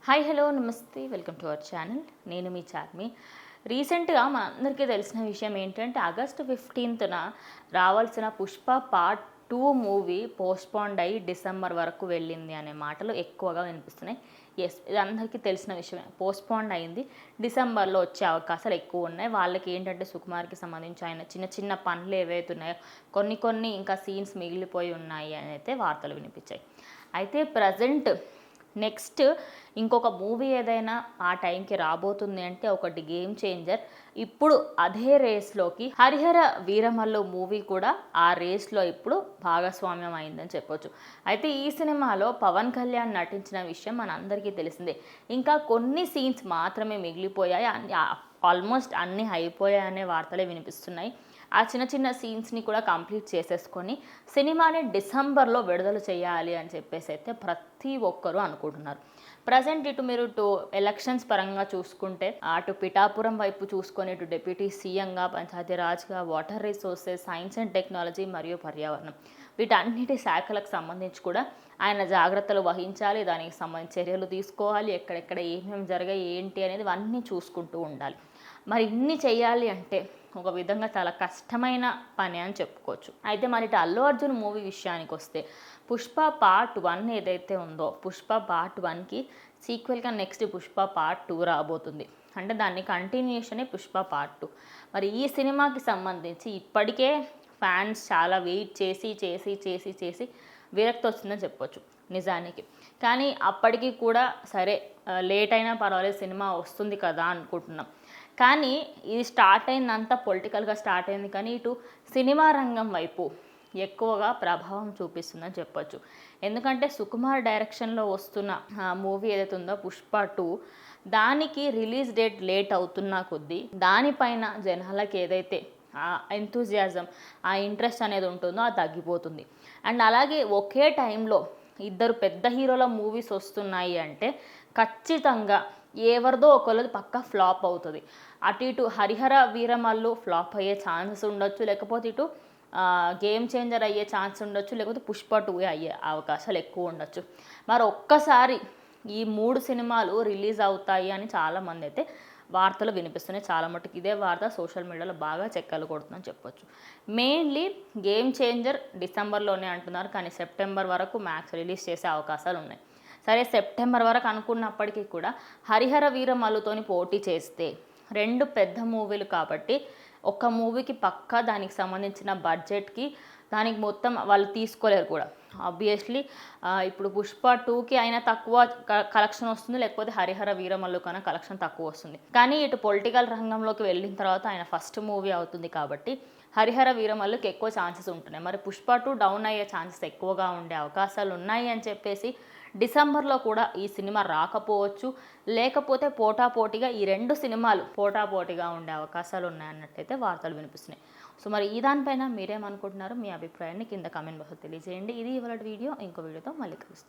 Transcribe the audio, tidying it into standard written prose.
Hi hello నమస్తే welcome to our channel. నేను మీ చార్మి. రీసెంట్గా మన అందరికీ తెలిసిన విషయం ఏంటంటే ఆగస్టు 15న రావాల్సిన పుష్ప పార్ట్ 2 మూవీ పోస్ట్పోండ్ అయ్యి డిసెంబర్ వరకు వెళ్ళింది అనే మాటలు ఎక్కువగా వినిపిస్తున్నాయి. ఎస్, ఇది అందరికీ తెలిసిన విషయమే. పోస్ట్పోండ్ అయింది, డిసెంబర్లో వచ్చే అవకాశాలు ఎక్కువ ఉన్నాయి. వాళ్ళకి ఏంటంటే సుకుమార్కి సంబంధించి ఆయన చిన్న చిన్న పనులు ఏవైతే ఉన్నాయో కొన్ని ఇంకా సీన్స్ మిగిలిపోయి ఉన్నాయి అని అయితే వార్తలు వినిపించాయి. అయితే ప్రజెంట్ నెక్స్ట్ ఇంకొక మూవీ ఏదైనా ఆ టైంకి రాబోతుంది అంటే ఒకటి గేమ్ చేంజర్. ఇప్పుడు అదే రేస్లోకి హరిహర వీరమల్లు మూవీ కూడా ఆ రేస్లో ఇప్పుడు భాగస్వామ్యం అయిందని చెప్పొచ్చు. అయితే ఈ సినిమాలో పవన్ కళ్యాణ్ నటించిన విషయం మనందరికీ తెలిసిందే. ఇంకా కొన్ని సీన్స్ మాత్రమే మిగిలిపోయాయి, ఆల్మోస్ట్ అన్నీ అయిపోయాయనే వార్తలే వినిపిస్తున్నాయి. ఆ చిన్న సీన్స్ని కూడా కంప్లీట్ చేసేసుకొని సినిమాని డిసెంబర్లో విడుదల చేయాలి అని చెప్పేసి అయితే ప్రతి ఒక్కరూ అనుకుంటున్నారు. ప్రజెంట్ మీరు ఎలక్షన్స్ పరంగా చూసుకుంటే అటు పిఠాపురం వైపు చూసుకొని ఇటు డిప్యూటీ సీఎంగా, పంచాయతీరాజ్గా, water resources, science and technology మరియు పర్యావరణం వీటన్నిటి శాఖలకు సంబంధించి కూడా ఆయన జాగ్రత్తలు వహించాలి. దానికి సంబంధించి చర్యలు తీసుకోవాలి. ఎక్కడెక్కడ ఏమేమి జరిగాయి ఏంటి అనేది అన్నీ చూసుకుంటూ ఉండాలి. మరి ఇన్ని చేయాలి అంటే ఒక విధంగా చాలా కష్టమైన పని అని చెప్పుకోవచ్చు. అయితే మరి ఇటు అల్లు అర్జున్ మూవీ విషయానికి వస్తే పుష్ప పార్ట్ 1 ఏదైతే ఉందో పుష్ప పార్ట్ 1కి సీక్వెల్గా నెక్స్ట్ పుష్ప పార్ట్ 2 రాబోతుంది. అంటే దాన్ని కంటిన్యూషనే పుష్ప పార్ట్ 2. మరి ఈ సినిమాకి సంబంధించి ఇప్పటికే ఫ్యాన్స్ చాలా వెయిట్ చేసి విరక్తి వస్తుందని చెప్పొచ్చు నిజానికి. కానీ అప్పటికి కూడా సరే లేట్ అయినా పర్వాలేదు, సినిమా వస్తుంది కదా అనుకుంటున్నాం. కానీ ఇది స్టార్ట్ అయిందంతా పొలిటికల్గా స్టార్ట్ అయింది, కానీ ఇటు సినిమా రంగం వైపు ఎక్కువగా ప్రభావం చూపిస్తుందని చెప్పొచ్చు. ఎందుకంటే సుకుమార్ డైరెక్షన్లో వస్తున్న మూవీ ఏదైతే ఉందో పుష్ప 2 దానికి రిలీజ్ డేట్ లేట్ అవుతున్నా కొద్దీ దానిపైన జనాలకి ఏదైతే ఎంతూజియాజం, ఆ ఇంట్రెస్ట్ అనేది ఉంటుందో అది తగ్గిపోతుంది. అండ్ అలాగే ఒకే టైంలో ఇద్దరు పెద్ద హీరోల మూవీస్ వస్తున్నాయి అంటే ఖచ్చితంగా ఎవరిదో ఒకళ్ళది పక్కా ఫ్లాప్ అవుతుంది. అటు ఇటు హరిహర వీరమల్లు ఫ్లాప్ అయ్యే ఛాన్సెస్ ఉండొచ్చు, లేకపోతే ఇటు గేమ్ చేంజర్ అయ్యే ఛాన్స్ ఉండొచ్చు, లేకపోతే పుష్ప 2 అయ్యే అవకాశాలు ఎక్కువ ఉండొచ్చు. మరి ఒక్కసారి ఈ 3 సినిమాలు రిలీజ్ అవుతాయి అని చాలామంది అయితే వార్తలు వినిపిస్తున్నాయి. చాలా మటుకు ఇదే వార్త సోషల్ మీడియాలో బాగా చెక్కలు కొడుతుందని చెప్పొచ్చు. మెయిన్లీ గేమ్ చేంజర్ డిసెంబర్లోనే అంటున్నారు, కానీ సెప్టెంబర్ వరకు మ్యాక్స్ రిలీజ్ చేసే అవకాశాలు ఉన్నాయి. సరే సెప్టెంబర్ వరకు అనుకున్నప్పటికీ కూడా హరిహర వీరమల్లుతోని పోటీ చేస్తే 2 పెద్ద మూవీలు కాబట్టి ఒక మూవీకి పక్కా దానికి సంబంధించిన బడ్జెట్కి దానికి మొత్తం వాళ్ళు తీసుకోలేరు కూడా. ఆబ్వియస్లీ ఇప్పుడు పుష్ప 2కి అయినా తక్కువ కలెక్షన్ వస్తుంది, లేకపోతే హరిహర వీరమల్లు కన్నా కలెక్షన్ తక్కువ వస్తుంది. కానీ ఇటు పొలిటికల్ రంగంలోకి వెళ్ళిన తర్వాత ఆయన ఫస్ట్ మూవీ అవుతుంది కాబట్టి హరిహర వీరమల్లుకి ఎక్కువ ఛాన్సెస్ ఉంటున్నాయి. మరి పుష్ప 2 డౌన్ అయ్యే ఛాన్సెస్ ఎక్కువగా ఉండే అవకాశాలు ఉన్నాయి అని చెప్పేసి డిసెంబర్లో కూడా ఈ సినిమా రాకపోవచ్చు, లేకపోతే పోటాపోటీగా ఈ 2 సినిమాలు పోటాపోటీగా ఉండే అవకాశాలు ఉన్నాయన్నట్టయితే వార్తలు వినిపిస్తున్నాయి. సో మరి ఈ దానిపైన మీరేమనుకుంటున్నారు? మీ అభిప్రాయాన్ని కింద కామెంట్ బాక్స్లో తెలియజేయండి. ఇది ఇవాళ వీడియో. ఇంకో వీడియోతో మళ్ళీ కలుస్తాం.